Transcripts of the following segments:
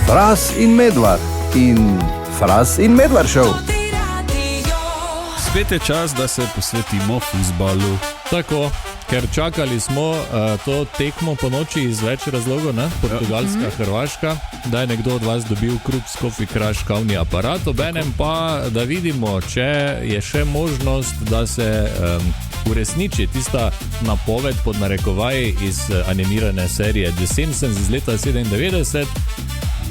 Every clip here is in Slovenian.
Fras in Medvard in Fras in Medvard show. Spet je čas, da se posvetimo fuzbalu. Tako, ker čakali smo to tekmo po noči iz več razlogov, ne? Portugalska, Hrvaška, da je nekdo od vas dobil Krups Coffee Crush kavni aparat, obenem pa, da vidimo, če je še možnost, da se uresniči tista napoved pod narekovaji iz animirane serije The Simpsons iz leta 97,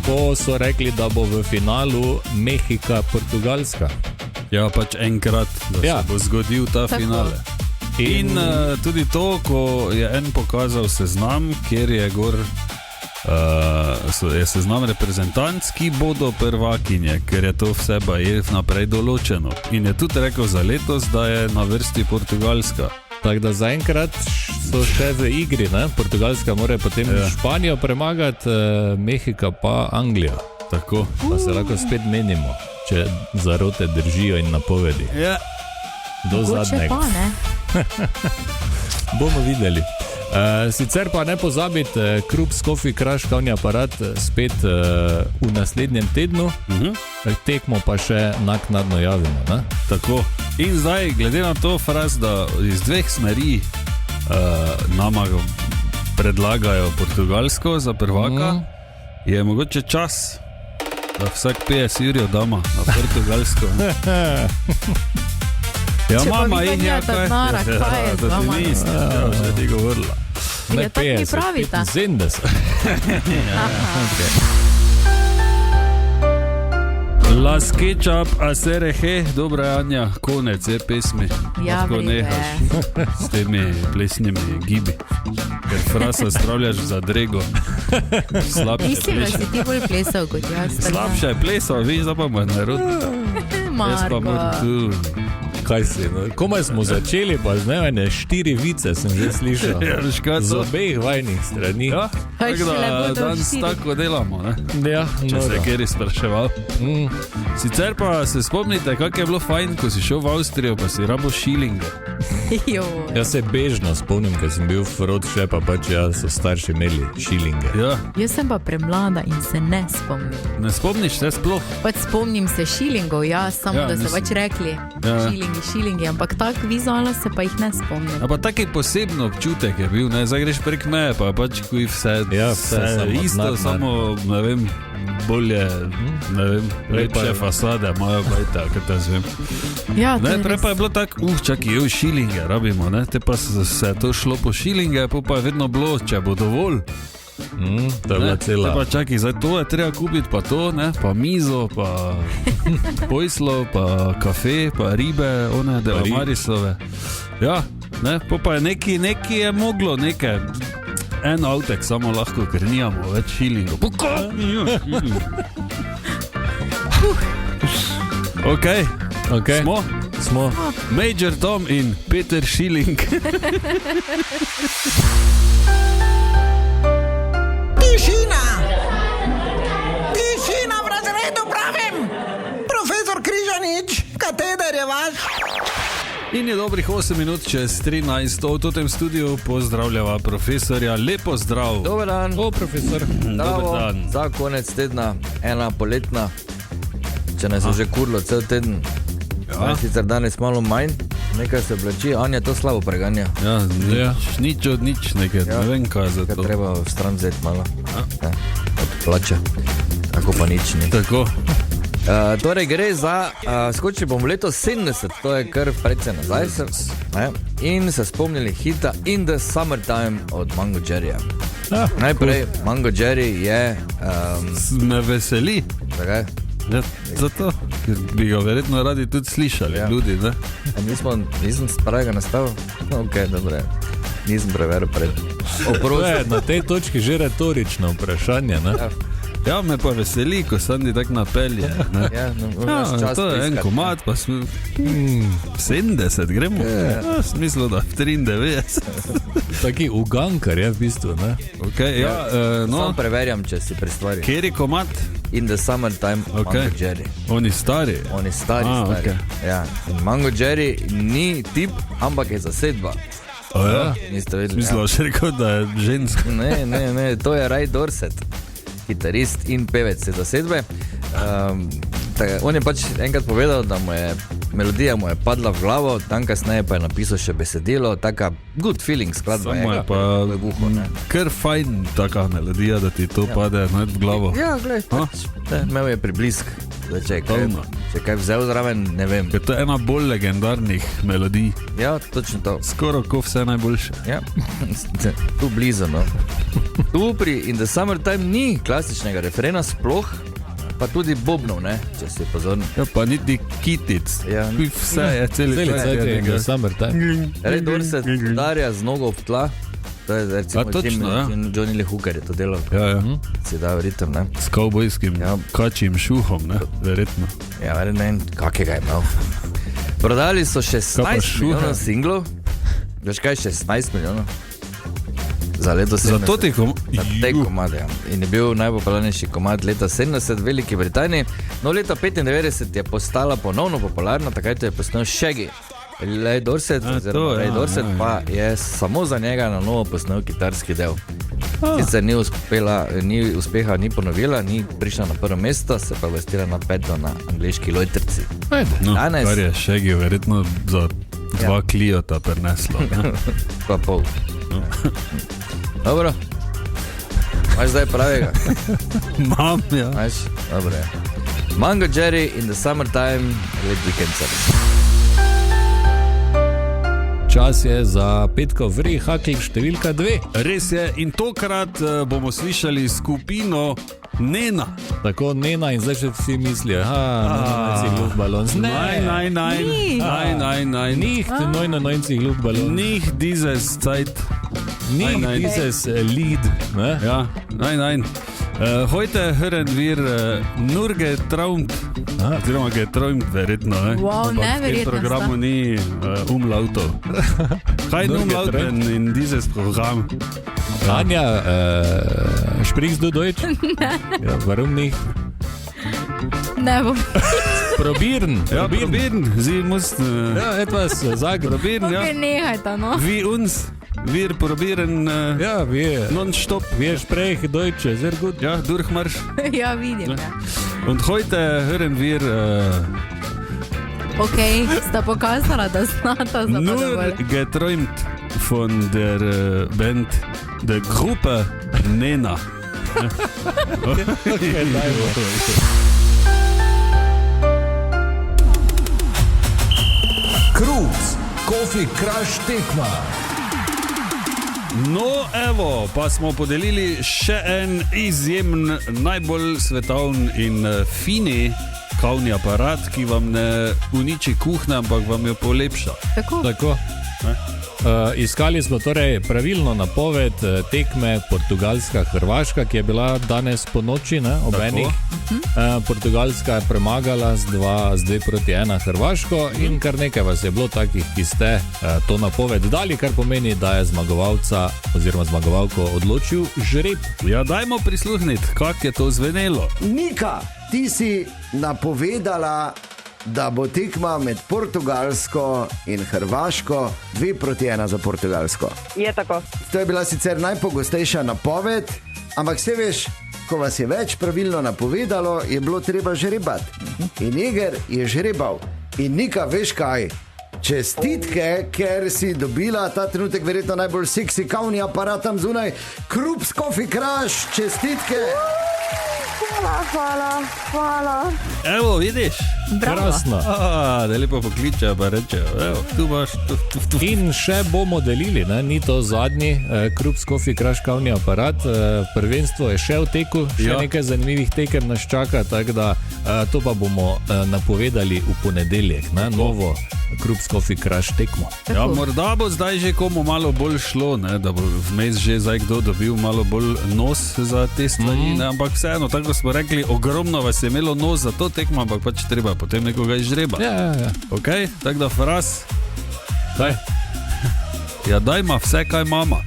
ko so rekli, da bo v finalu Mehika-Portugalska. Ja, pač enkrat, da se bo zgodil ta finale. In tudi to, ko je en pokazal seznam, kjer je gor je seznam reprezentanc, ki bodo prvakinje, ker je to vse baje vnaprej določeno. In je tudi rekel za letos, da je na vrsti Portugalska. Tako da zaenkrat so še v igri, ne? Portugalska mora potem Španijo premagati, Mehika pa Anglijo. Tako. Pa se lahko spet menimo, če zarote držijo in napovedi. Ja. Do zadnjega. Pa, ne? Bomo videli. Sicer pa ne pozabiti, Krups Coffee Crush kavni aparat spet v naslednjem tednu, tekmo pa še naknadno javimo. Ne? Tako. In zdaj, glede na to, Fras, da iz dveh smeri nama predlagajo Portugalsko za prvaka, je mogoče čas, da vsak 50 jurjev dama na Portugalsko. Ja, če mama in ja, kaj je z vama? Že ti govorila. Ja, tako mi pravita. 70. Las Ketchup, a se rehe, dobra Anja, konec je pesmi. Ja, lahko nehaš s temi plesnimi gibi, ker Frasa stravljaš za drego. Mislim, da si ti bolj plesal kot jaz. Slabše je plesal, vi zdaj pa moj narod. Marko. Kaj si, no? Komaj smo začeli, pa znevene 4 vice sem že slišal. Z obeh vajnih strani. Ja, tako da danes tako delamo, ne? Ja, če se kjeri spraševal. Sicer pa se spomnite, kako je bilo fajn, ko si šel v Avstrijo, pa si rabo šilinge. Jaz se bežno spomnim, ker sem bil v Rodše, pa pač so starši imeli šilinge. Ja. Jaz sem pa premlada in se ne spomnim. Ne spomniš se sploh? Pač spomnim se šilingov, samo da so pač rekli šilingi, ampak tak vizualno se pa jih ne spomnim. A pa taki posebno občutek je bil, ne, zdaj greš prek meje, pa pač ko je vse isto, samo, ne vem, bolje, ne vem, lepše fasade imajo bajta, kaj te zvem. Ja, ne, prej pa je bilo tako, čakaj, šilinge rabimo, ne, te pa se to šlo po šilinge, pa je vedno bilo, če bo dovolj. To je bila cela. Pa čakaj, zdaj to je treba kupiti, pa to, ne, pa mizo, pa pojslo, pa kafe, pa ribe, one delamarisove. Ja, ne, pa je neki je moglo, en avtek samo lahko, ker nijamo več šilingov. Ok, smo. Major Tom in Peter Šiling. Tišina v razredu, pravim! Profesor Križanič, kateder je vaš? In je dobrih 8 minut čez 13, v tem studiu pozdravljava profesorja. Lepo zdrav. Dober dan. Profesor. Dober dan. Za konec tedna, ena poletna, če nas je že kurlo cel teden. Sicer danes malo manj, nekaj se oblači, Anja to slabo preganja. Ja, nič od nič, nekaj, ne vem kaj za to. Treba v stran vzeti malo, od plače, tako pa nič ni. Tako. Torej gre za, skočili bomo leto 70, to je kar predvsej nazaj, in se spomnili hita In the Summertime od Mango Jerryja. Najprej, Mango Jerry je... Me veseli. Zakaj? Ja, zato, ker bi ga verjetno radi tudi slišali, ljudi, ne? Nisem pravega nastavil? Ok, dobro, nisem preveril pred. Na tej točki že retorično vprašanje, ne? Ja, me pa veseli, ko Sandi tak napelje. To je en komad, pa smo 70, gremo. Smislo, da v 93. Taki ugankar je v bistvu, ne? Sam preverjam, če si pri stvari. Kjer je komad? In the Summertime, Mango Jerry. Oni stari? Oni stari. Ja. Mango Jerry ni tip, ampak je zasedba. Niste vedeli? Smislo, še rekel, da je ženska. Ne, to je Ray Dorset. kitarist in pevec te zasedbe. On je pač enkrat povedal, da melodija mu je padla v glavo, tam kasneje pa je napisal še besedilo, taka good feeling skladba. Samo je pa kar fajn taka melodija, da ti to pade v glavo. Ja, gledaj, pač, imel je priblisk. Če je kaj vzel zraven, ne vem. To je ena bolj legendarnih melodij. Ja, točno to. Skoro ko vse najboljše. Ja, tu blizu, no. Tu pri In the Summertime ni klasičnega refrena sploh, pa tudi bobnov, ne, če si pozorni. Ja, pa niti kitic. Ja. Vse je celi In the Summertime. Red Dorset udarja z nogo v tla. To je recimo Johnny Lee Hooker je to delal. Ja. Si dal ritem, ne? S kavbojskim kačjim šuhom, ne? Verjetno. Ja, verjetno, kakega je imel. Prodali so 16 milijonov singlov. Veš kaj, 16 milijonov? Za leto 70. Za te komade. In je bil najpopularnejši komad leta 70 v Veliki Britaniji. No, leta 95 je postala ponovno popularna, takrat je posnel Shaggy. Ray Dorset pa je samo za njega na novo posnel kitarski del. Sicer ni uspeha ni ponovila, ni prišla na prvo mesto, se pa vrstila na 5 na angliški lojtrci. No, kar je Shaggy verjetno za 2 Cliota preneslo. Pa pol. Dobro. Imaš zdaj pravega? Mam, ja. Imaš? Dobro je. Mango Jerry in the Summertime, Late Weekend Service. Čas je za petkov vrihakl številka 2. Res je, in tokrat bomo slišali skupino Nena. Tako Nena in zdaj še vsi mislijo, si Luftballons. Nicht 99 Luftballons. Nicht dieses Zeit. Nicht dieses Lied. Ne? Ja, nein. Heute hören wir nur geträumt. Oziroma geträumt, verjetno. Wow, v tem programu ni umlautov. Kein Umlauten in dieses Programm. Anja, sprichst du Deutsch? Ja, warum nicht? Ne bom. Probieren. Ja, probieren. Sie muss etwas sagen. Probieren, ja. Okay, nehajte, no. Wie uns. Wir probieren wir non-stop. Wir sprechen Deutsch, sehr gut. Ja, Durchmarsch. Ja, vidim, ja. Und heute hören wir Okay, sta pokazala, da znata za nur geträumt von der Band, der Gruppe Nena. Krups, Coffee Crush tekma. No, evo, pa smo podelili še en izjemen, najbolj svetovni in fini kavni aparat, ki vam ne uniči kuhne, ampak vam jo polepša. Tako. Iskali smo torej pravilno napoved tekme Portugalska-Hrvaška, ki je bila danes po noči, ob enih. Portugalska je premagala z 2-1 Hrvaško in kar nekaj vas je bilo takih, ki ste to napoved dali, kar pomeni, da je zmagovalca oziroma zmagovalko odločil žreb. Ja, dajmo prisluhniti, kak je to zvenelo. Nika, ti si napovedala, da bo tekma med Portugalsko in Hrvaško 2-1 za Portugalsko. Je tako. To je bila sicer najpogostejša napoved, ampak se veš, ko vas je več pravilno napovedalo, je bilo treba žrebati. In Eger je žrebal. In Nika, veš kaj? Čestitke, ker si dobila ta trenutek verjetno najbolj seksi kavni aparat tam zunaj. Krups Coffee Crush, čestitke! Hvala. Evo, vidiš? Krasno. Da lepo pokličejo, pa rečejo, evo, tu imaš. In še bomo delili, ne? Ni to zadnji Krups Coffee Crush kavni aparat. Prvenstvo je še v teku, še nekaj zanimivih tekem nas čaka, tako da to pa bomo napovedali v ponedeljek, ne? Novo Krups Coffee Crush tekmo. Ja, morda bo zdaj že komu malo bolj šlo, ne? Da bo vmes že zdaj kdo dobil malo bolj nos za te stvari, ampak vseeno, tako smo rekli, ogromno vas je imelo nos za to tekmo, ampak pač treba potem nekoga izžreba. Ja. Ok, tako da Fras. Kaj? Ja, dajma vse, kaj mama.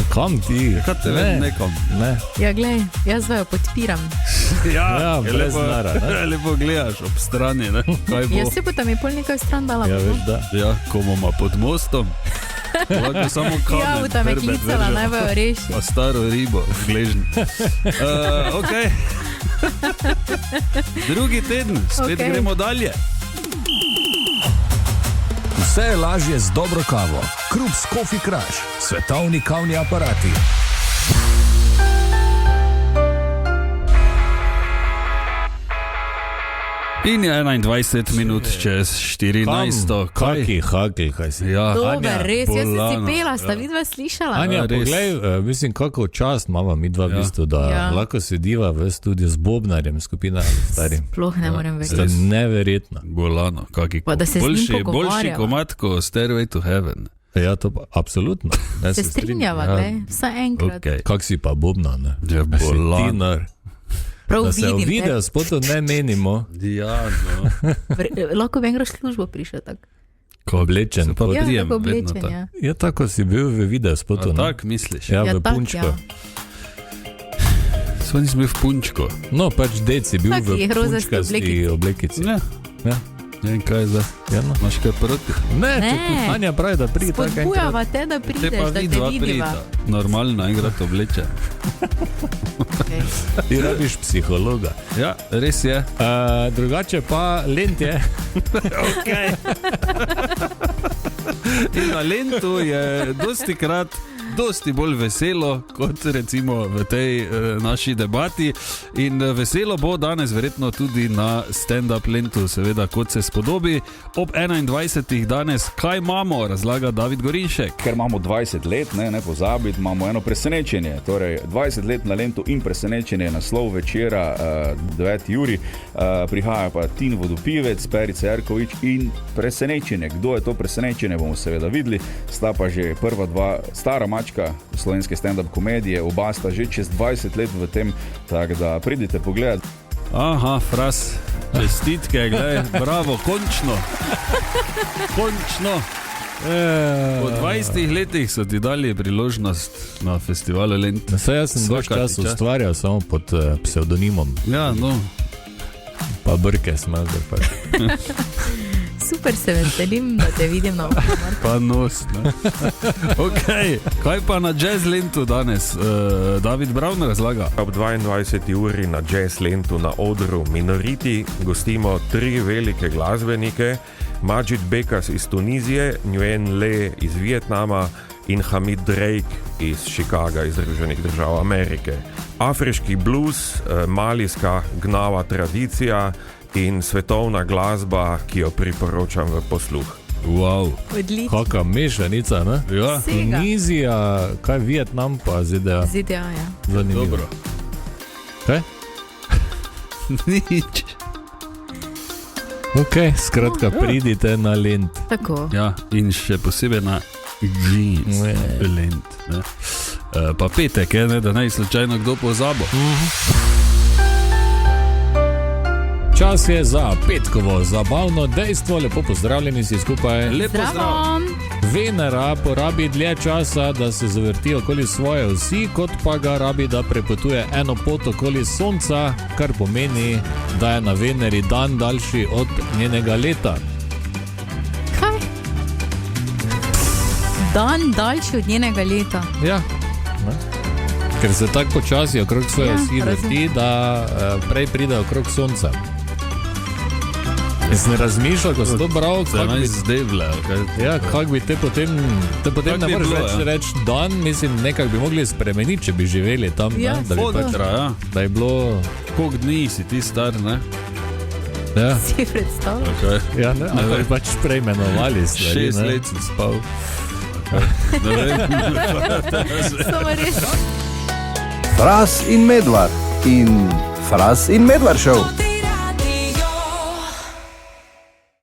Kam ti? Kaj te vem nekom? Ne. Ja, glej, jaz jo podpiram. Ja, brez nara, ne? Lepo gledaš ob strani, ne? Kaj bo? Jaz si potem je pol nekaj stran dala. Ja, veš da. Ja, ko bomo pod mostom. Lahko samo kamen. Ja, bo tam je Herbert klicala, vrže. naj bojo reši. Pa staro ribo, gležen. Ok. Drugi teden, spet Okej. gremo dalje. Vse je lažje z dobro kavo. Krups Coffee Crush, svetovni kavni aparati. In je 21 minut čez 14. Kaki hakl, kaj si? Ja, Dober, res, jaz sem si bolano. pela, sta vidva slišala? Anja, res. poglej, mislim, kako čast imamo mi dva v bistvu, da Ja. lahko sediva v studiu z Bobnarjem, skupina ali starim. Sploh ne morem To je verjeti. neverjetno. Bolano, kaki Pa da se z njim boljši pogovarjava. komat kot Stairway to Heaven. Ja, to pa absolutno. Ne, Se strinjava, strinjam. glej, vsaj enkrat. Okay. Kak si pa Bobna, ne? Ja, Da si bolan. ti nar. Prav Da se v vidim, video spotu ne menimo, Ja, no. lahko bi enkrat službo prišel tako. Ko oblečen. se pa kot- Ja, prijem, tako vedno oblečen, tako. ja. Ja, tako si bil v video spotu. A ne? tak misliš? Ja, Ja, v tak, punčko. ja. Svo nisem bil v punčko. No, pač dec si bil Taki v rozasti punčkasti oblekici. Ne, Ja. ne vem kaj je zdaj. Ja, no. Imaš kaj proti? Ne, Ne. če Anja pravi, da pridi tako enkrat. Spodbujava te, da Te pa prideš, da te vidva vidiva. prida. Normalno enkrat obleče. Okay. Ti rabiš psihologa. Ja, res je. Drugače pa lent je. Okay. In na Lentu je dosti krat dosti bolj veselo, kot recimo v tej naši debati. In veselo bo danes verjetno tudi na stand-up Lentu, seveda kot se spodobi. Ob 21. danes, kaj imamo, razlaga David Gorinšek. Ker imamo 20 let, ne pozabiti, imamo eno presenečenje. Torej, 20 let na Lentu in presenečenje, naslov večera 9. juri. Prihaja pa Tin Vodopivec, Perica Erkovič in presenečenje. Kdo je to presenečenje, bomo seveda videli. Sta pa že prva dva stara mačka slovenske stand-up komedije, oba sta že čez 20 let v tem, tako da pridite pogledat. Aha, Fras, čestitke, gledaj, bravo, končno. Končno. Po 20 letih so ti dali priložnost na festivalu Lent. Saj jaz sem dolg Svaka čas ti čast. ustvarjal samo pod psevdonimom, Ja, no. pa brke smo zdaj. Super, se veselim, da te vidim na oči. Pa nos. Okay. Kaj pa na Jazz Lentu danes? David Brown razlaga. Ob 22. uri na Jazz Lentu na odru Minoriti gostimo 3 velike glasbenike, Majid Bekas iz Tunizije, Nguyen Le iz Vietnama in Hamid Drake iz Chicaga, iz Združenih držav Amerike. Afriški blues, malijska gnava tradicija in svetovna glasba, ki jo priporočam v posluh. Wow. Odlično. Kaka mešanica, ne? Ja, Vsega. Tunizija, kaj Vietnam pa ZDA. ZDA, ja. Zanimivo. dobro. Kaj? Nič. Ok, skratka, pridite na Lent. Tako. Ja, in še posebej na Jeans Lent. Ne? Pa petek, ne, da naj slučajno kdo pozabo. Čas je za petkovo zabavno dejstvo, lepo pozdravljeni si skupaj. Lepo zdrav. Zdravo. Venera porabi dlje časa, da se zavrti okoli svoje osi, kot pa ga rabi, da prepotuje eno pot okoli Sonca, kar pomeni, da je na Veneri dan daljši od njenega leta. Kaj? Dan daljši od njenega leta. Ja. Ne? Ker se tako počasi okrog svoje Ja, osi vrti, razumem. da prej pride okrog Sonca. Jaz ne razmišljam, ko sem to bral, Se kako naj bi, zdevle. ja, kak bi te potem Kak ne bi moreš bilo, več ja. reči dan, mislim, nekako bi mogli spremeniti, če bi živeli tam, Ja, ne, da bi pač, Fodra, ja. da je bilo, Koliko dni si ti star, ne? ja, Si predstavljam? Okay. ja ne, ali bi pač preimenovali stvari, 6 ne. let sem spal. Ne vem. Samo res. Fras in Medvard in Fras in Medvard šel.